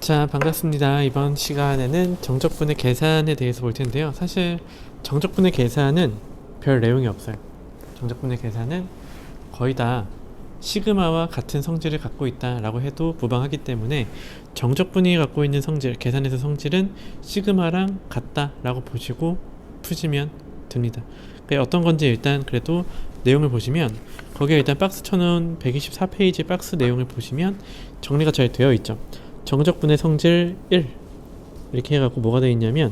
자, 반갑습니다. 이번 시간에는 정적분의 계산에 대해서 볼 텐데요. 사실 정적분의 계산은 별 내용이 없어요. 정적분의 계산은 거의 다 시그마와 같은 성질을 갖고 있다라고 해도 무방하기 때문에 정적분이 갖고 있는 성질, 계산에서 성질은 시그마랑 같다라고 보시고 푸시면 됩니다. 그게 어떤 건지 일단 그래도 내용을 보시면 거기에 일단 박스 쳐놓은 124페이지 박스 내용을 보시면 정리가 잘 되어 있죠. 정적분의 성질 1 이렇게 해갖고 뭐가 되어 있냐면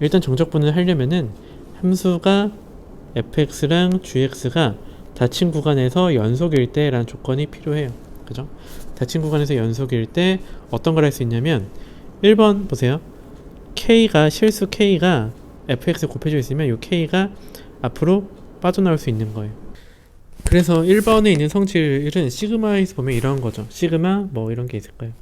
일단 정적분을 하려면은 함수가 fx랑 gx가 닫힌 구간에서 연속일 때라는 조건이 필요해요. 그죠? 닫힌 구간에서 연속일 때 어떤 걸 할 수 있냐면 1번 보세요. k가 실수 k가 fx 곱해져 있으면 이 k가 앞으로 빠져나올 수 있는 거예요. 그래서 1번에 있는 성질은 시그마에서 보면 이런 거죠. 시그마 뭐 이런 게 있을까요?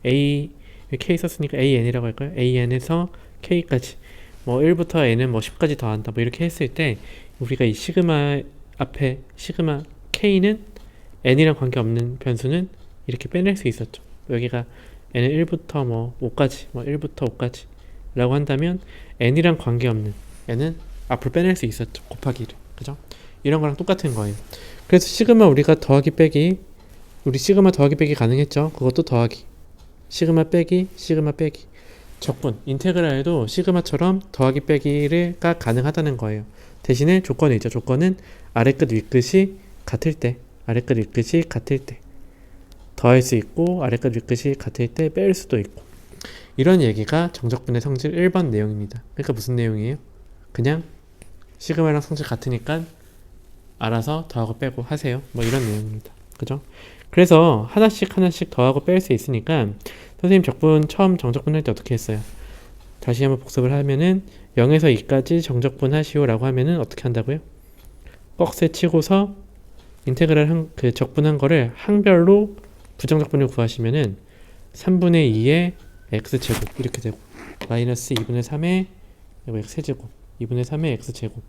A K 썼으니까 AN이라고 할까요? AN에서 K까지 뭐 1부터 N은 뭐 10까지 더한다 뭐 이렇게 했을 때 우리가 이 시그마 앞에 시그마 K는 N이랑 관계없는 변수는 이렇게 빼낼 수 있었죠. 여기가 N은 1부터 뭐 5까지 뭐 1부터 5까지 라고 한다면 N이랑 관계없는 N은 앞으로 빼낼 수 있었죠. 곱하기를. 그죠? 이런 거랑 똑같은 거예요. 그래서 시그마 우리가 더하기 빼기 우리 시그마 더하기 빼기 가능했죠. 그것도 더하기 시그마 빼기 시그마 빼기 적분 인테그랄에도 시그마처럼 더하기 빼기가 가능하다는 거예요. 대신에 조건이 있죠. 조건은 아래끝 윗끝이 같을 때 아래끝 윗끝이 같을 때 더할 수 있고 아래끝 윗끝이 같을 때 뺄 수도 있고 이런 얘기가 정적분의 성질 1번 내용입니다. 그러니까 무슨 내용이에요? 그냥 시그마랑 성질 같으니까 알아서 더하고 빼고 하세요. 뭐 이런 내용입니다. 그죠? 그래서 하나씩 더하고 뺄 수 있으니까 선생님 적분 처음 정적분 할 때 어떻게 했어요? 다시 한번 복습을 하면은 0에서 2까지 정적분 하시오 라고 하면은 어떻게 한다고요? 꺽쇠 치고서 인테그랄 그 적분한 거를 항별로 부정적분을 구하시면은 3분의 2의 x제곱 이렇게 되고 마이너스 2분의 3의 x제곱 2분의 3의 x제곱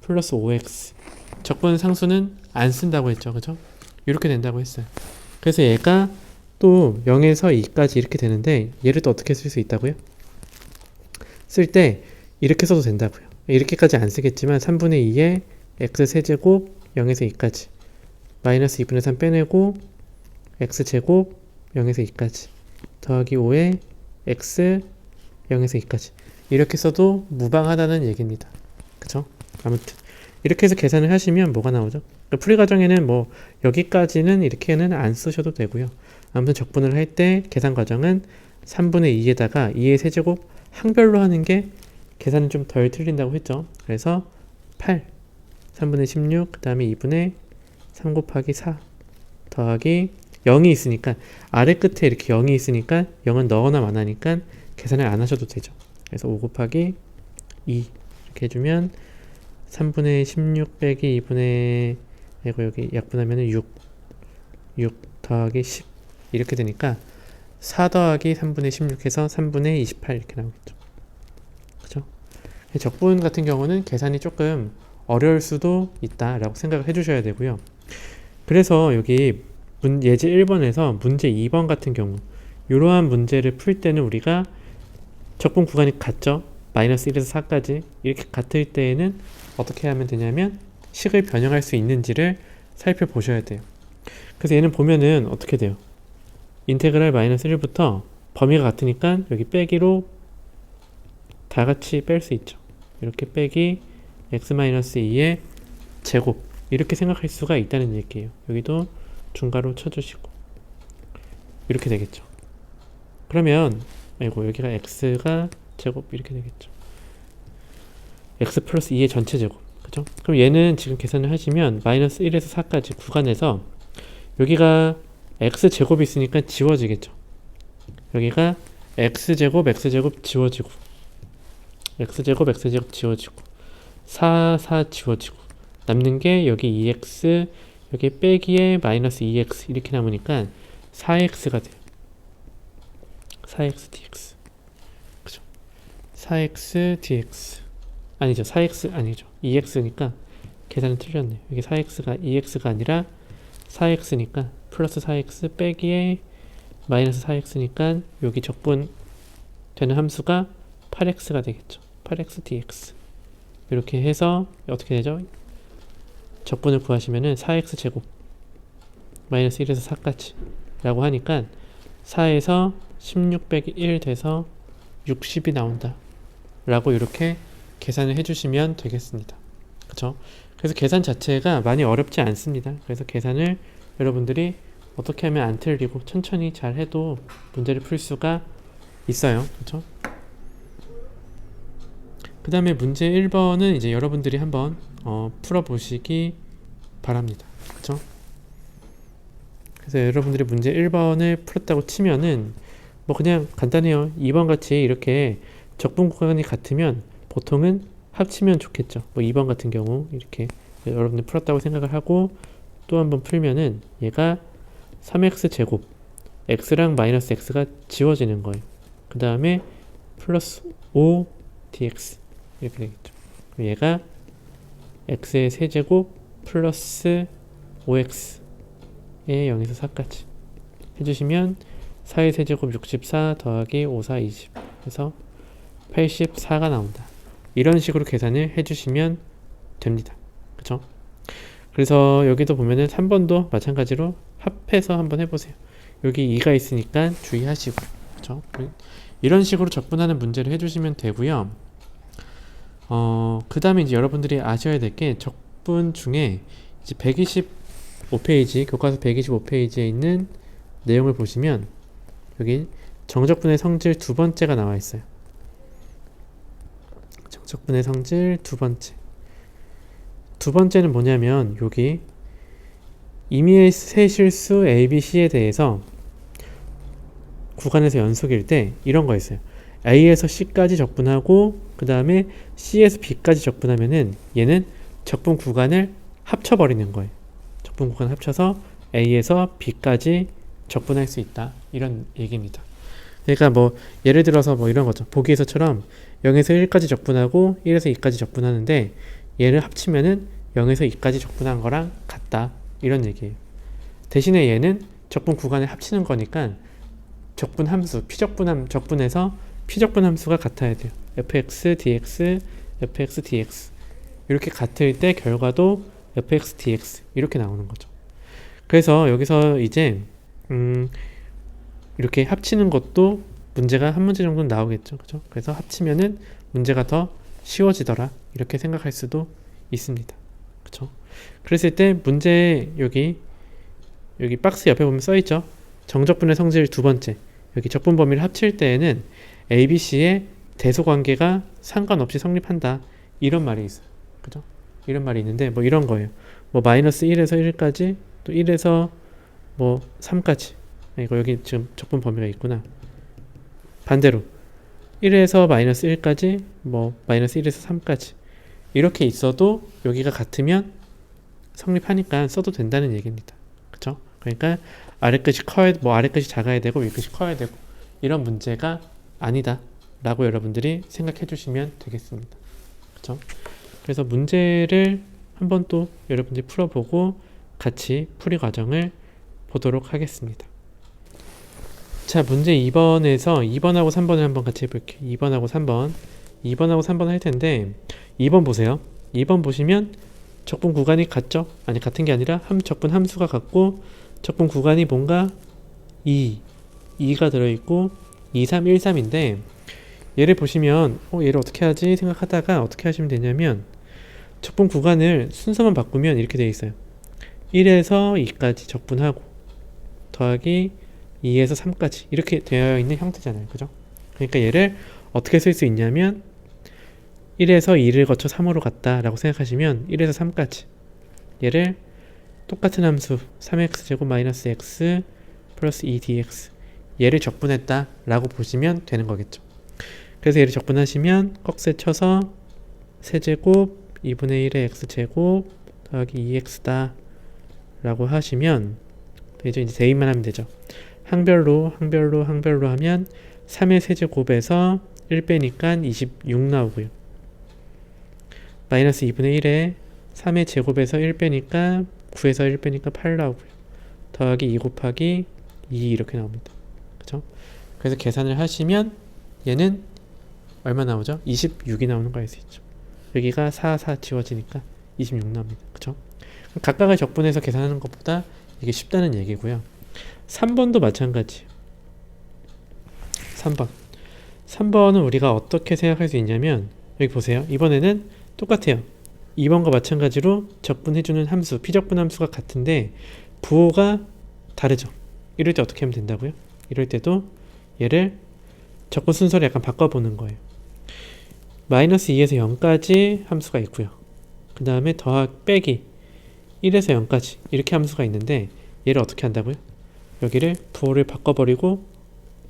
플러스 5x 적분 상수는 안 쓴다고 했죠. 그죠? 이렇게 된다고 했어요. 그래서 얘가 또 0에서 2까지 이렇게 되는데 얘를 또 어떻게 쓸 수 있다고요? 쓸 때 이렇게 써도 된다고요. 이렇게까지 안 쓰겠지만 3분의 2의 x세제곱 0에서 2까지 마이너스 2분의 3 빼내고 x제곱 0에서 2까지 더하기 5의 x 0에서 2까지 이렇게 써도 무방하다는 얘기입니다. 그쵸? 아무튼 이렇게 해서 계산을 하시면 뭐가 나오죠? 풀이 과정에는 뭐 여기까지는 이렇게는 안 쓰셔도 되고요. 아무튼 적분을 할 때 계산 과정은 3분의 2에다가 2의 세제곱 항별로 하는 게 계산은 좀 덜 틀린다고 했죠. 그래서 8 3분의 16 그 다음에 2분의 3 곱하기 4 더하기 0이 있으니까 아래 끝에 이렇게 0이 있으니까 0은 넣거나 마나니까 계산을 안 하셔도 되죠. 그래서 5 곱하기 2 이렇게 해주면 3분의 16 빼기 2분의 이거 여기 약분하면 6 더하기 10 이렇게 되니까 4 더하기 3분의 16 해서 3분의 28 이렇게 나오겠죠. 그죠? 적분 같은 경우는 계산이 조금 어려울 수도 있다라고 생각을 해주셔야 되고요. 그래서 여기 예제 1번에서 문제 2번 같은 경우 이러한 문제를 풀 때는 우리가 적분 구간이 같죠? 마이너스 1에서 4까지 이렇게 같을 때에는 어떻게 하면 되냐면 식을 변형할 수 있는지를 살펴보셔야 돼요. 그래서 얘는 보면은 어떻게 돼요? 인테그랄 마이너스 1부터 범위가 같으니까 여기 빼기로 다 같이 뺄 수 있죠. 이렇게 빼기 x-2의 제곱 이렇게 생각할 수가 있다는 얘기예요. 여기도 중괄호 쳐주시고 이렇게 되겠죠. 그러면 여기가 x가 제곱 이렇게 되겠죠. x 플러스 2의 전체 제곱 그죠? 그럼 얘는 지금 계산을 하시면 마이너스 1에서 4까지 구간에서 여기가 x제곱이 있으니까 지워지겠죠. 여기가 x제곱 지워지고 x제곱 지워지고 4 지워지고 남는 게 여기 2x 여기 빼기에 마이너스 2x 이렇게 남으니까 4x가 돼요. 4x dx 그죠? 4x dx 아니죠. 4x 아니죠. 2x니까 계산은 틀렸네요. 여기 4x가 2x가 아니라 4x니까 플러스 4x 빼기에 마이너스 4x니까 여기 적분 되는 함수가 8x가 되겠죠. 8x dx. 이렇게 해서 어떻게 되죠? 적분을 구하시면은 4x 제곱 마이너스 1에서 4까지 라고 하니까 4에서 16 빼기 1 돼서 60이 나온다 라고 이렇게 계산을 해주시면 되겠습니다. 그쵸? 그래서 계산 자체가 많이 어렵지 않습니다. 그래서 계산을 여러분들이 어떻게 하면 안 틀리고 천천히 잘 해도 문제를 풀 수가 있어요. 그쵸? 그 다음에 문제 1번은 이제 여러분들이 한번 풀어보시기 바랍니다. 그쵸? 그래서 여러분들이 문제 1번을 풀었다고 치면은 뭐 그냥 간단해요. 2번 같이 이렇게 적분 구간이 같으면 보통은 합치면 좋겠죠. 뭐 2번 같은 경우 이렇게 여러분들 풀었다고 생각을 하고 또 한번 풀면은 얘가 3x 제곱 x랑 마이너스 x가 지워지는 거예요. 그 다음에 플러스 5 dx 이렇게 되겠죠. 얘가 x의 세제곱 플러스 5x의 0에서 4까지 해주시면 4의 세제곱 64 더하기 5, 4, 20 해서 84가 나온다. 이런 식으로 계산을 해주시면 됩니다. 그쵸? 그래서 여기도 보면은 3번도 마찬가지로 합해서 한번 해보세요. 여기 2가 있으니까 주의하시고, 그쵸? 이런 식으로 적분하는 문제를 해주시면 되고요. 그 다음에 이제 여러분들이 아셔야 될 게 적분 중에 이제 125페이지, 교과서 125페이지에 있는 내용을 보시면 여기 정적분의 성질 두 번째가 나와 있어요. 정적분의 성질 두 번째. 두 번째는 뭐냐면 여기 임의의 세 실수 A, B, C에 대해서 구간에서 연속일 때 이런 거 있어요. A에서 C까지 적분하고 그 다음에 C에서 B까지 적분하면은 얘는 적분 구간을 합쳐버리는 거예요. 적분 구간을 합쳐서 A에서 B까지 적분할 수 있다. 이런 얘기입니다. 그러니까 뭐 예를 들어서 뭐 이런 거죠. 보기에서처럼 0에서 1까지 적분하고 1에서 2까지 적분하는데 얘를 합치면은 0에서 2까지 적분한 거랑 같다. 이런 얘기예요. 대신에 얘는 적분 구간을 합치는 거니까 적분 함수, 적분에서 피적분 함수가 같아야 돼요. fx, dx, fx, dx 이렇게 같을 때 결과도 fx, dx 이렇게 나오는 거죠. 그래서 여기서 이제 이렇게 합치는 것도 문제가 한 문제 정도는 나오겠죠. 그죠? 그래서 합치면은 문제가 더 쉬워지더라. 이렇게 생각할 수도 있습니다. 그쵸? 그랬을 때 문제 여기 박스 옆에 보면 써있죠. 정적분의 성질 두 번째. 여기 적분 범위를 합칠 때에는 A, B, C의 대소관계가 상관없이 성립한다. 이런 말이 있어요. 그죠? 이런 말이 있는데 뭐 이런 거예요. 뭐 마이너스 1에서 1까지 또 1에서 뭐 3까지. 이거 여기 지금 적분 범위가 있구나. 반대로 1에서 마이너스 1까지 뭐 마이너스 1에서 3까지 이렇게 있어도 여기가 같으면 성립하니까 써도 된다는 얘기입니다. 그쵸? 그러니까 아래 끝이 커야 뭐 아래 끝이 작아야 되고 위 끝이 커야 되고 이런 문제가 아니다 라고 여러분들이 생각해 주시면 되겠습니다. 그쵸? 그래서 문제를 한번 또 여러분들이 풀어보고 같이 풀이 과정을 보도록 하겠습니다. 자, 문제 2번에서 2번하고 3번을 한번 같이 해볼게요. 2번하고 3번 할 텐데 2번 보세요. 2번 보시면 적분 구간이 같죠? 아니 같은 게 아니라 적분 함수가 같고 적분 구간이 뭔가 2가 들어있고 2, 3, 1, 3인데 얘를 보시면 얘를 어떻게 하지 생각하다가 어떻게 하시면 되냐면 적분 구간을 순서만 바꾸면 이렇게 되어 있어요. 1에서 2까지 적분하고 더하기 2에서 3까지 이렇게 되어 있는 형태잖아요. 그죠? 그러니까 얘를 어떻게 쓸 수 있냐면 1에서 2를 거쳐 3으로 갔다 라고 생각하시면 1에서 3까지 얘를 똑같은 함수 3x제곱 마이너스 x 플러스 2dx 얘를 적분했다 라고 보시면 되는 거겠죠. 그래서 얘를 적분하시면 꺽쇠 쳐서 세제곱 2분의 1의 x제곱 더하기 2x다 라고 하시면 이제 대입만 하면 되죠. 항별로 하면 3의 세제곱에서 1 빼니까 26 나오고요. 마이너스 2분의 1에 3의 제곱에서 1 빼니까 9에서 1 빼니까 8 나오고요. 더하기 2 곱하기 2 이렇게 나옵니다. 그죠? 그래서 계산을 하시면 얘는 얼마 나오죠? 26이 나오는 거 알 수 있죠. 여기가 4, 4 지워지니까 26 나옵니다. 그죠? 각각의 적분해서 계산하는 것보다 이게 쉽다는 얘기고요. 3번도 마찬가지예요. 3번은 우리가 어떻게 생각할 수 있냐면 여기 보세요. 이번에는 똑같아요. 2번과 마찬가지로 적분해주는 함수, 피적분 함수가 같은데 부호가 다르죠. 이럴 때 어떻게 하면 된다고요? 이럴 때도 얘를 적분 순서를 약간 바꿔보는 거예요. 마이너스 2에서 0까지 함수가 있고요. 그 다음에 더하기 빼기 1에서 0까지 이렇게 함수가 있는데 얘를 어떻게 한다고요? 여기를 부호를 바꿔버리고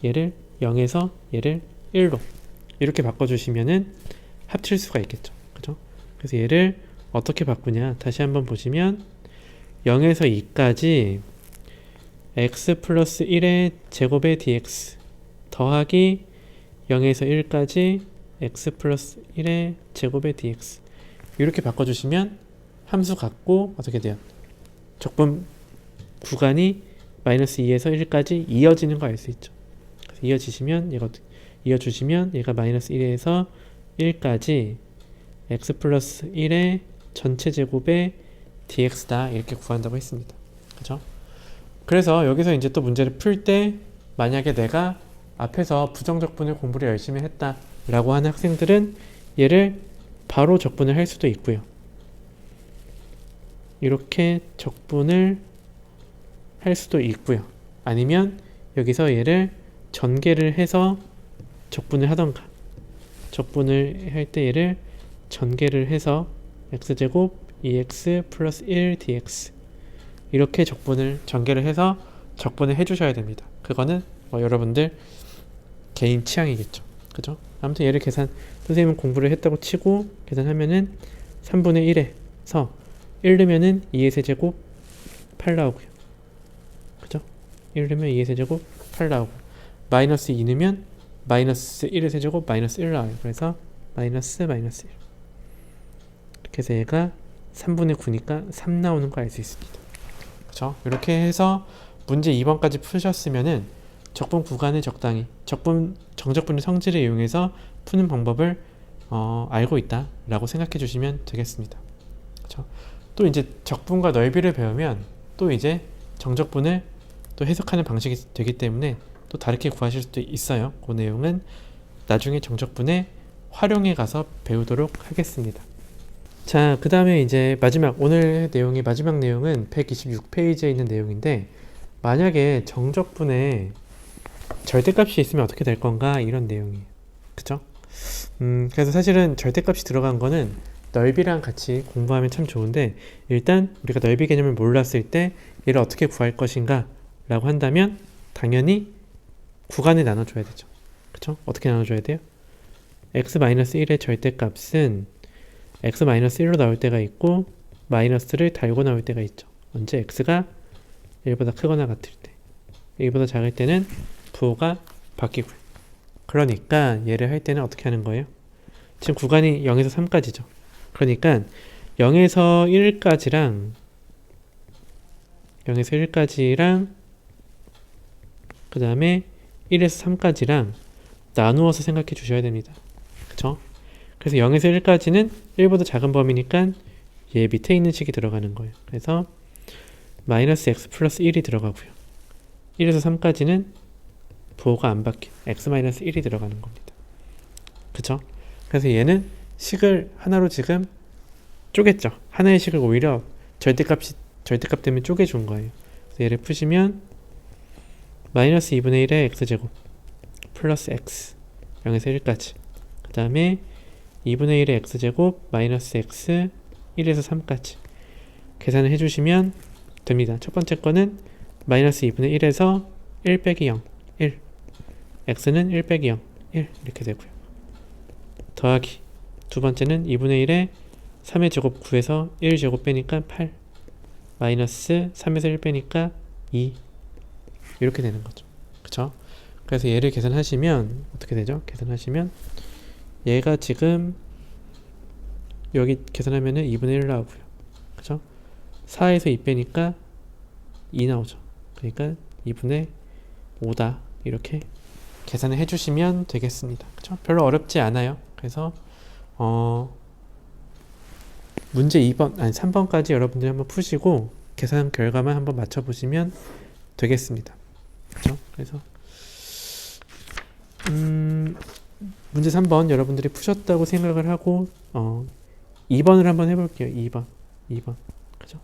얘를 0에서 얘를 1로 이렇게 바꿔주시면은 합칠 수가 있겠죠. 그죠? 그래서 얘를 어떻게 바꾸냐 다시 한번 보시면 0에서 2까지 x 플러스 1의 제곱의 dx 더하기 0에서 1까지 x 플러스 1의 제곱의 dx 이렇게 바꿔주시면 함수 같고 어떻게 돼요? 적분 구간이 마이너스 2에서 1까지 이어지는 거 알 수 있죠. 그래서 이어주시면 얘가 마이너스 1에서 1까지 x 플러스 1의 전체 제곱의 dx다 이렇게 구한다고 했습니다. 그죠? 그래서 여기서 이제 또 문제를 풀 때 만약에 내가 앞에서 부정적분을 공부를 열심히 했다 라고 하는 학생들은 얘를 바로 적분을 할 수도 있고요. 이렇게 적분을 할 수도 있고요. 아니면 여기서 얘를 전개를 해서 적분을 하던가 적분을 할 때 얘를 전개를 해서 x제곱 2x 플러스 1 dx 이렇게 전개를 해서 적분을 해주셔야 됩니다. 그거는 뭐 여러분들 개인 취향이겠죠. 그죠? 아무튼 얘를 선생님은 공부를 했다고 치고 계산하면은 3분의 1에서 1 넣으면은 2의 세제곱 8 나오고요. 그죠? 1 넣으면 2의 세제곱 8 나오고 마이너스 2 넣으면 마이너스 1의 세제곱 마이너스 1 나와요. 그래서 마이너스 1 이렇게 해서 얘가 3분의 9니까 3 나오는 거 알 수 있습니다. 그죠? 이렇게 해서 문제 2번까지 푸셨으면은 적분 구간을 적당히 정적분의 성질을 이용해서 푸는 방법을 알고 있다 라고 생각해 주시면 되겠습니다. 그쵸? 또 이제 적분과 넓이를 배우면 또 이제 정적분을 또 해석하는 방식이 되기 때문에 또 다르게 구하실 수도 있어요. 그 내용은 나중에 정적분에 활용해 가서 배우도록 하겠습니다. 자, 그 다음에 이제 오늘 내용의 마지막 내용은 126페이지에 있는 내용인데 만약에 정적분에 절대값이 있으면 어떻게 될 건가 이런 내용이에요. 그쵸? 그래서 사실은 절대값이 들어간 거는 넓이랑 같이 공부하면 참 좋은데 일단 우리가 넓이 개념을 몰랐을 때 얘를 어떻게 구할 것인가 라고 한다면 당연히 구간을 나눠줘야 되죠. 그쵸? 어떻게 나눠줘야 돼요? x-1의 절대값은 x-1로 나올 때가 있고 마이너스를 달고 나올 때가 있죠. 언제 x가 1보다 크거나 같을 때 1보다 작을 때는 부호가 바뀌고요. 그러니까 얘를 할 때는 어떻게 하는 거예요? 지금 구간이 0에서 3까지죠. 그러니까 0에서 1까지랑 그 다음에 1에서 3까지랑 나누어서 생각해 주셔야 됩니다. 그쵸? 그래서 0에서 1까지는 1보다 작은 범위니까 얘 밑에 있는 식이 들어가는 거예요. 그래서 마이너스 x 플러스 1이 들어가고요. 1에서 3까지는 부호가 안 바뀐 x-1이 들어가는 겁니다. 그쵸? 그래서 얘는 식을 하나로 지금 쪼갰죠. 하나의 식을 오히려 절대값 때문에 쪼개준 거예요. 그래서 얘를 푸시면 마이너스 2분의 1의 x제곱 플러스 x 0에서 1까지 그 다음에 2분의 1의 x제곱 마이너스 x 1에서 3까지 계산을 해주시면 됩니다. 첫 번째 거는 마이너스 2분의 1에서 1 빼기 0 1 x는 1 빼기 0 1 이렇게 되고요. 더하기 두 번째는 2분의 1에 3의 제곱 9에서 1 제곱 빼니까 8 마이너스 3에서 1 빼니까 2 이렇게 되는 거죠. 그쵸? 그래서 얘를 계산하시면 어떻게 되죠? 계산하시면 얘가 지금 여기 계산하면은 2분의 1 나오고요. 그쵸? 4에서 2 빼니까 2 나오죠. 그러니까 2분의 5다 이렇게 계산을 해주시면 되겠습니다. 그쵸? 별로 어렵지 않아요. 그래서 문제 2번, 아니 3번까지 여러분들이 한번 푸시고 계산 결과만 한번 맞춰보시면 되겠습니다. 그쵸? 그래서 문제 3번 여러분들이 푸셨다고 생각을 하고 2번을 한번 해볼게요. 2번. 그죠?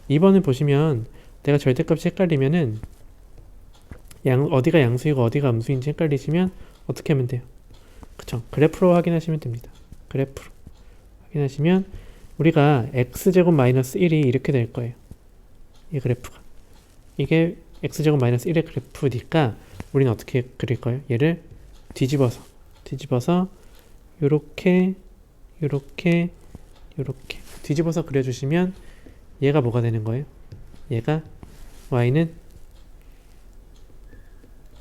2번을 보시면 내가 절대값이 헷갈리면은 어디가 양수이고 어디가 음수인지 헷갈리시면 어떻게 하면 돼요? 그쵸? 그래프로 확인하시면 됩니다. 그래프로 확인하시면 우리가 x제곱 마이너스 1이 이렇게 될 거예요. 이 그래프가. 이게 x제곱 마이너스 1의 그래프니까 우리는 어떻게 그릴 거예요? 얘를 뒤집어서 요렇게 뒤집어서 그려주시면 얘가 뭐가 되는 거예요? 얘가 y는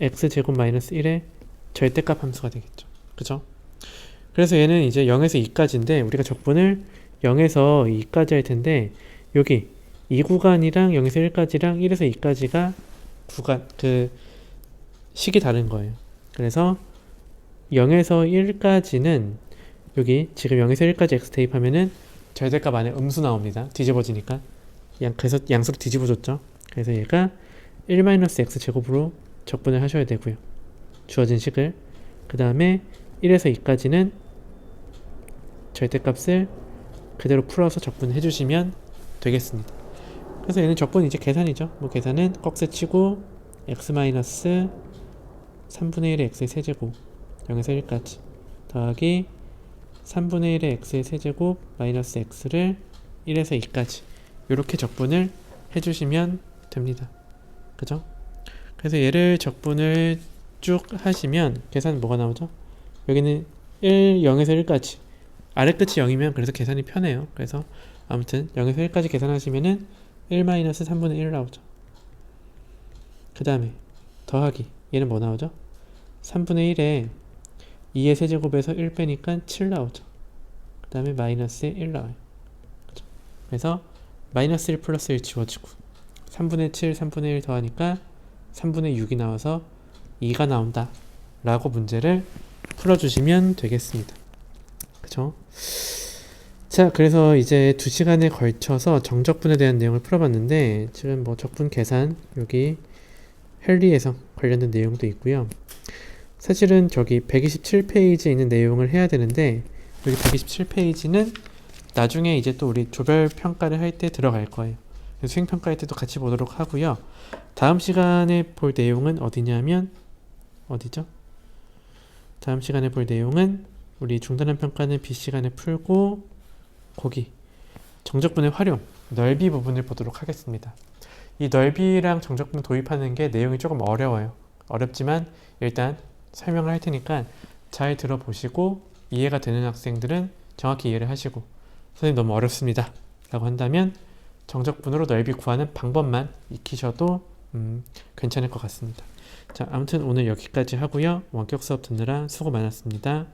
x제곱 마이너스 1의 절대값 함수가 되겠죠. 그죠? 그래서 얘는 이제 0에서 2까지인데 우리가 적분을 0에서 2까지 할 텐데 여기 이 구간이랑 0에서 1까지랑 1에서 2까지가 구간 식이 다른 거예요. 그래서 0에서 1까지는 여기 지금 0에서 1까지 x 대입하면은 절대값 안에 음수 나옵니다. 뒤집어지니까 그래서 양수로 뒤집어줬죠. 그래서 얘가 1-x 제곱으로 적분을 하셔야 되고요. 주어진 식을. 그 다음에 1에서 2까지는 절대값을 그대로 풀어서 적분해 주시면 되겠습니다. 그래서 얘는 적분 이제 계산이죠. 뭐 계산은 꺽쇠 치고 x-3분의 1의 x의 세제곱 0에서 1까지 더하기 3분의 1의 x의 세제곱 마이너스 x를 1에서 2까지 이렇게 적분을 해주시면 됩니다. 그죠? 그래서 얘를 적분을 쭉 하시면 계산 뭐가 나오죠? 여기는 0에서 1까지 아래끝이 0이면 그래서 계산이 편해요. 그래서 아무튼 0에서 1까지 계산하시면은 1-3분의 1 나오죠. 그 다음에 더하기 얘는 뭐 나오죠? 3분의 1에 2의 세제곱에서 1 빼니까 7 나오죠. 그 다음에 마이너스에 1 나와요. 그렇죠? 그래서 마이너스 1 플러스 1 지워지고 3분의 7, 3분의 1 더하니까 3분의 6이 나와서 2가 나온다 라고 문제를 풀어주시면 되겠습니다. 그쵸? 자, 그래서 이제 2시간에 걸쳐서 정적분에 대한 내용을 풀어봤는데 지금 뭐 적분 계산 여기 헨리에서 관련된 내용도 있고요. 사실은 저기 127페이지에 있는 내용을 해야 되는데 여기 127페이지는 나중에 이제 또 우리 조별 평가를 할 때 들어갈 거예요. 수행 평가할 때도 같이 보도록 하고요. 다음 시간에 볼 내용은 어디냐면 어디죠? 다음 시간에 볼 내용은 우리 중단한 평가는 B시간에 풀고 거기 정적분의 활용, 넓이 부분을 보도록 하겠습니다. 이 넓이랑 정적분 도입하는 게 내용이 조금 어려워요. 어렵지만 일단 설명을 할 테니까 잘 들어보시고 이해가 되는 학생들은 정확히 이해를 하시고 선생님 너무 어렵습니다 라고 한다면 정적분으로 넓이 구하는 방법만 익히셔도 괜찮을 것 같습니다. 자, 아무튼 오늘 여기까지 하고요. 원격 수업 듣느라 수고 많았습니다.